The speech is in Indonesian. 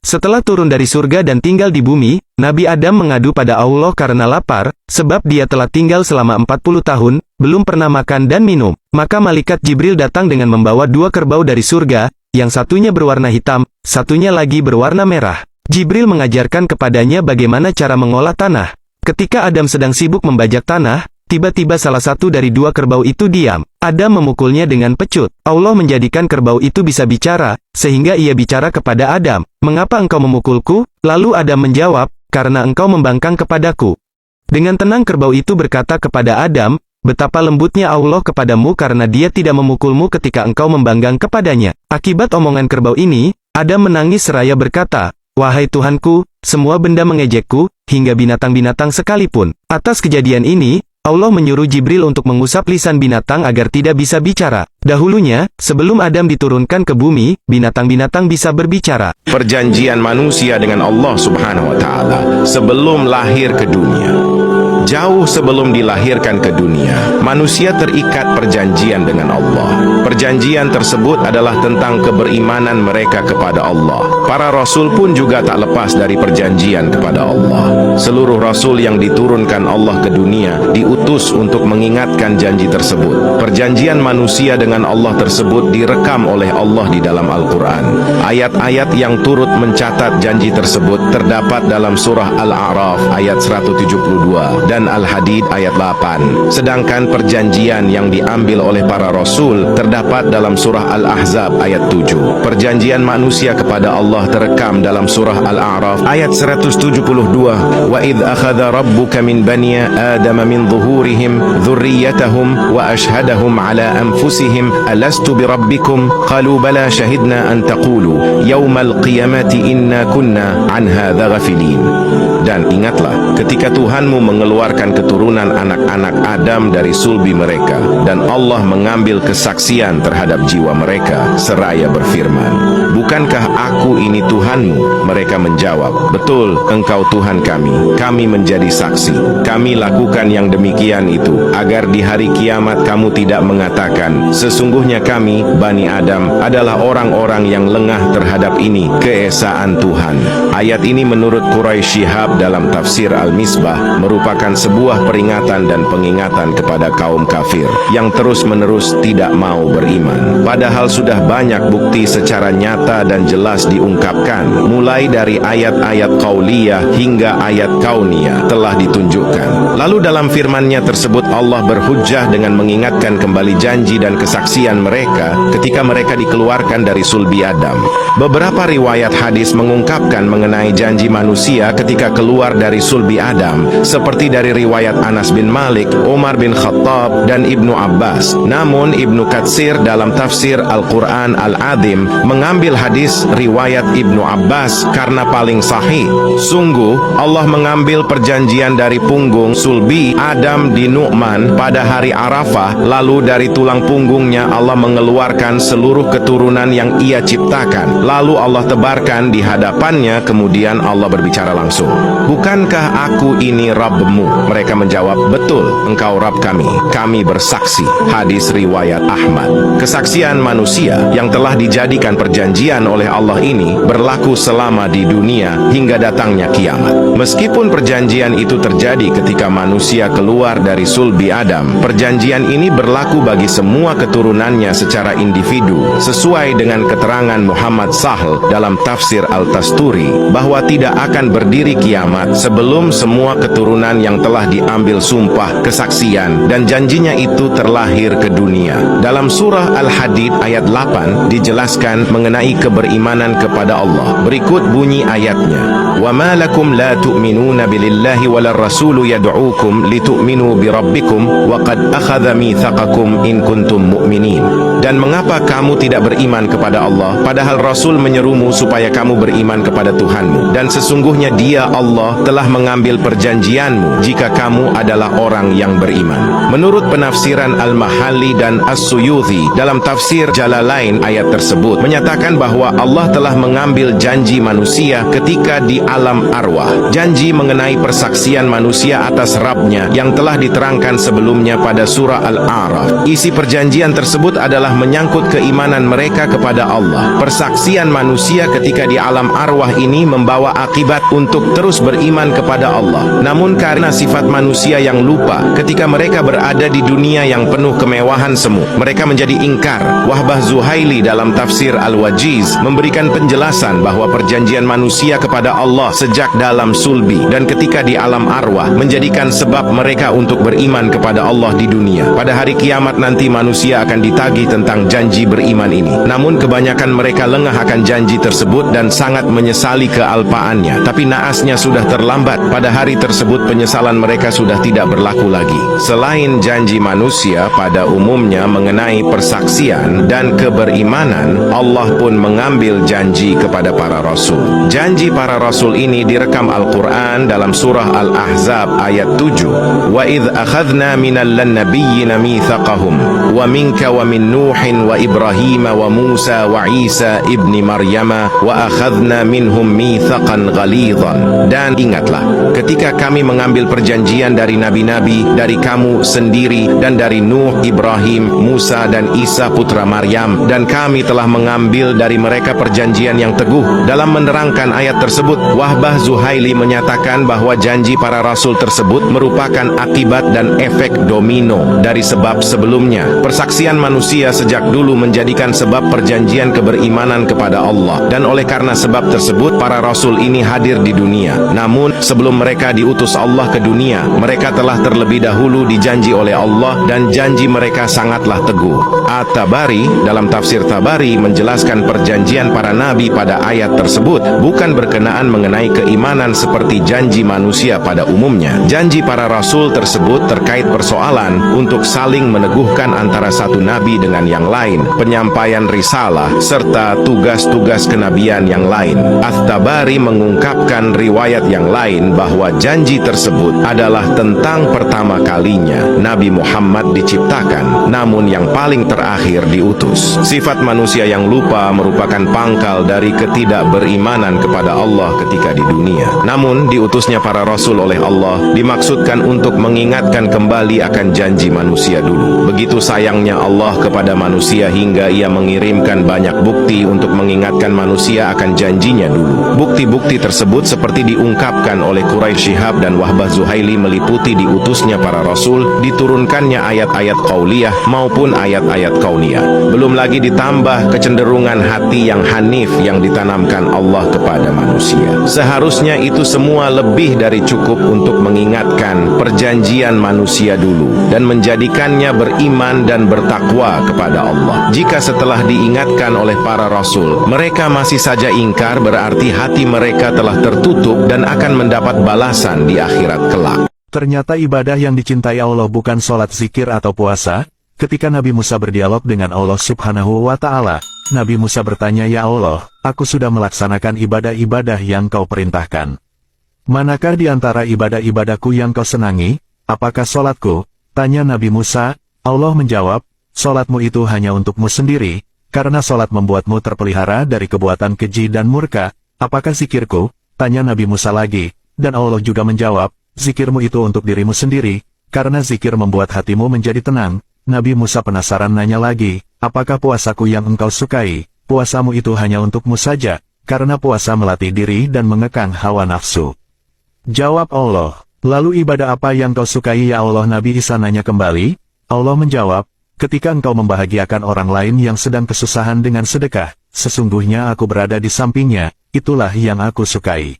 Setelah turun dari surga dan tinggal di bumi, Nabi Adam mengadu pada Allah karena lapar, sebab dia telah tinggal selama 40 tahun, belum pernah makan dan minum. Maka malaikat Jibril datang dengan membawa 2 kerbau dari surga, yang satunya berwarna hitam, satunya lagi berwarna merah. Jibril mengajarkan kepadanya bagaimana cara mengolah tanah. Ketika Adam sedang sibuk membajak tanah, tiba-tiba salah satu dari 2 kerbau itu diam. Adam memukulnya dengan pecut. Allah menjadikan kerbau itu bisa bicara, sehingga ia bicara kepada Adam, "Mengapa engkau memukulku?" Lalu Adam menjawab, "Karena engkau membangkang kepadaku." Dengan tenang kerbau itu berkata kepada Adam, "Betapa lembutnya Allah kepadamu karena dia tidak memukulmu ketika engkau membanggang kepadanya." Akibat omongan kerbau ini, Adam menangis seraya berkata, "Wahai Tuhanku, semua benda mengejekku, hingga binatang-binatang sekalipun." Atas kejadian ini, Allah menyuruh Jibril untuk mengusap lisan binatang agar tidak bisa bicara. Dahulunya, sebelum Adam diturunkan ke bumi, binatang-binatang bisa berbicara. Perjanjian manusia dengan Allah Subhanahu wa Ta'ala sebelum lahir ke dunia. Jauh sebelum dilahirkan ke dunia, manusia terikat perjanjian dengan Allah. Perjanjian tersebut adalah tentang keberimanan mereka kepada Allah. Para rasul pun juga tak lepas dari perjanjian kepada Allah. Seluruh rasul yang diturunkan Allah ke dunia diutus untuk mengingatkan janji tersebut. Perjanjian manusia dengan Allah tersebut direkam oleh Allah di dalam Al-Quran. Ayat-ayat yang turut mencatat janji tersebut terdapat dalam surah Al-A'raf ayat 172 dan Al-Hadid ayat 8. Sedangkan perjanjian yang diambil oleh para rasul terdapat dalam surah Al-Ahzab ayat 7. Perjanjian manusia kepada Allah terekam dalam surah Al-A'raf ayat 172. Wa idh akhadha rabbuka min bani Adam min zuhurihim dhurriyyatahum wa ashhadahum ala anfusihim alastu birabbikum qalu bala shahidna an taqulu yawmal qiyamati inna kunna an hadha ghafilin. Dan ingatlah ketika Tuhanmu mengeluarkan keturunan anak-anak Adam dari sulbi mereka, dan Allah mengambil kesaksian terhadap jiwa mereka seraya berfirman, "Bukankah aku ini Tuhanmu?" Mereka menjawab, "Betul, engkau Tuhan kami. Kami menjadi saksi. Kami lakukan yang demikian itu agar di hari kiamat kamu tidak mengatakan, sesungguhnya kami, Bani Adam, adalah orang-orang yang lengah terhadap ini, keesaan Tuhan." Ayat ini menurut Quraisy Shihab dalam tafsir Al-Misbah merupakan sebuah peringatan dan pengingatan kepada kaum kafir yang terus-menerus tidak mau beriman. Padahal sudah banyak bukti secara nyata dan jelas diungkapkan, mulai dari ayat-ayat qauliyah hingga ayat kauniyah telah ditunjukkan. Lalu dalam firman-Nya tersebut Allah berhujjah dengan mengingatkan kembali janji dan kesaksian mereka ketika mereka dikeluarkan dari sulbi Adam. Beberapa riwayat hadis mengungkapkan mengenai janji manusia ketika keluar dari sulbi Adam, seperti dari riwayat Anas bin Malik, Umar bin Khattab, dan Ibnu Abbas. Namun Ibnu Katsir dalam tafsir Al-Quran Al-Azim mengambil hadis riwayat Ibnu Abbas karena paling sahih. Sungguh Allah mengambil perjanjian dari punggung sulbi Adam di Nu'man pada hari Arafah, lalu dari tulang punggungnya Allah mengeluarkan seluruh keturunan yang Ia ciptakan, lalu Allah tebarkan di hadapannya. Kemudian Allah berbicara langsung, "Bukankah aku ini Rabbmu?" Mereka menjawab, "Betul, engkau Rabb kami. Kami bersaksi." Hadis riwayat Ahmad. Kesaksian manusia yang telah dijadikan perjanjian oleh Allah ini berlaku selama di dunia hingga datangnya kiamat. Meskipun perjanjian itu terjadi ketika manusia keluar dari sulbi Adam, perjanjian ini berlaku bagi semua keturunannya secara individu, sesuai dengan keterangan Muhammad Sahl dalam tafsir Al-Tasturi, bahwa tidak akan berdiri kiamat sebelum semua keturunan yang telah diambil sumpah, kesaksian, dan janjinya itu terlahir ke dunia. Dalam surah Al-Hadid ayat 8 dijelaskan mengenai keberimanan kepada Allah. Berikut bunyi ayatnya, "Wa ma lakum la tu'minuna billahi walar rasulu yad'ukum litu'minu birabbikum wa qad akhadha mitsaqakum in kuntum mu'minin." Dan mengapa kamu tidak beriman kepada Allah, padahal Rasul menyerumu supaya kamu beriman kepada Tuhanmu, dan sesungguhnya Dia Allah telah mengambil perjanjianmu jika kamu adalah orang yang beriman. Menurut penafsiran Al-Mahalli dan As-Suyuti dalam tafsir Jalalain, ayat tersebut menyatakan bahwa Allah telah mengambil janji manusia ketika di alam arwah. Janji mengenai persaksian manusia atas Rabb-Nya yang telah diterangkan sebelumnya pada surah Al-A'raf. Isi perjanjian tersebut adalah menyangkut keimanan mereka kepada Allah. Persaksian manusia ketika di alam arwah ini membawa akibat untuk terus beriman kepada Allah. Namun karena sifat manusia yang lupa, ketika mereka berada di dunia yang penuh kemewahan semu, mereka menjadi ingkar. Wahbah Zuhaili dalam tafsir Al-Wajiz memberikan penjelasan bahwa perjanjian manusia kepada Allah sejak dalam sulbi dan ketika di alam arwah menjadikan sebab mereka untuk beriman kepada Allah di dunia. Pada hari kiamat nanti manusia akan ditagih tentang janji beriman ini. Namun kebanyakan mereka lengah akan janji tersebut dan sangat menyesali kealpaannya. Tapi naasnya sudah terlambat. Pada hari tersebut penyesalan mereka sudah tidak berlaku lagi. Selain janji manusia pada umumnya mengenai persaksian dan keberimanan, Allah pun mengambil janji kepada para rasul. Janji para rasul ini direkam Al-Quran dalam surah Al-Ahzab ayat 7. Wa idh akhadna minal nabiyyina mitsaqahum wa minka wa min Nuhin wa Ibrahim wa Musa wa Isa ibni Maryama wa akhadna minhum mitsaqan ghalidhan. Dan ingatlah ketika kami mengambil perjanjian dari nabi-nabi, dari kamu sendiri dan dari Nuh, Ibrahim, Musa dan Isa putra Maryam, dan kami telah mengambil dari mereka perjanjian yang teguh. Dalam menerangkan ayat tersebut, Wahbah Zuhaili menyatakan bahwa janji para rasul tersebut merupakan akibat dan efek domino dari sebab sebelumnya. Persaksian manusia sejak dulu menjadikan sebab perjanjian keberimanan kepada Allah, dan oleh karena sebab tersebut para rasul ini hadir di dunia. Namun sebelum mereka diutus Allah ke dunia, mereka telah terlebih dahulu dijanji oleh Allah dan janji mereka sangatlah teguh. At-Tabari dalam tafsir Tabari menjelaskan perjanjian para nabi pada ayat tersebut bukan berkenaan mengenai keimanan seperti janji manusia pada umumnya. Janji para rasul tersebut terkait persoalan untuk saling meneguhkan antara satu nabi dengan yang lain, penyampaian risalah serta tugas-tugas kenabian yang lain. At-Tabari mengungkapkan riwayat yang lain bahwa janji tersebut adalah tentang pertama kalinya Nabi Muhammad diciptakan, namun yang paling terakhir diutus. Sifat manusia yang lupa merupakan pangkal dari ketidakberimanan kepada Allah ketika di dunia. Namun diutusnya para rasul oleh Allah dimaksudkan untuk mengingatkan kembali akan janji manusia dulu. Begitu sayangnya Allah kepada manusia hingga ia mengirimkan banyak bukti untuk mengingatkan manusia akan janjinya dulu. Bukti-bukti tersebut seperti diungkapkan oleh Quraisy Shihab dan Wahbah Zuhaili meliputi diutusnya para rasul, diturunkannya ayat-ayat qauliyah maupun ayat-ayat kauniyah. Belum lagi ditambah kecenderungan hati yang hanif yang ditanamkan Allah kepada manusia. Seharusnya itu semua lebih dari cukup untuk mengingatkan perjanjian manusia dulu dan menjadikannya beriman dan bertakwa kepada Allah. Jika setelah diingatkan oleh para rasul mereka masih saja ingkar, berarti hati mereka telah tertutup dan akan mendapat balasan di akhirat kelak. Ternyata ibadah yang dicintai Allah bukan sholat, zikir atau puasa. Ketika Nabi Musa berdialog dengan Allah Subhanahu wa Ta'ala, Nabi Musa bertanya, "Ya Allah, aku sudah melaksanakan ibadah-ibadah yang Kau perintahkan. Manakah di antara ibadah-ibadahku yang Kau senangi? Apakah sholatku?" Tanya Nabi Musa. Allah menjawab, "Sholatmu itu hanya untukmu sendiri, karena sholat membuatmu terpelihara dari kebuatan keji dan murka." "Apakah zikirku?" Tanya Nabi Musa lagi, dan Allah juga menjawab, "Zikirmu itu untuk dirimu sendiri, karena zikir membuat hatimu menjadi tenang." Nabi Musa penasaran nanya lagi, "Apakah puasaku yang engkau sukai?" "Puasamu itu hanya untukmu saja, karena puasa melatih diri dan mengekang hawa nafsu." Jawab Allah, "Lalu ibadah apa yang kau sukai ya Allah?" Nabi Isa nanya kembali. Allah menjawab, "Ketika engkau membahagiakan orang lain yang sedang kesusahan dengan sedekah, sesungguhnya aku berada di sampingnya, itulah yang aku sukai."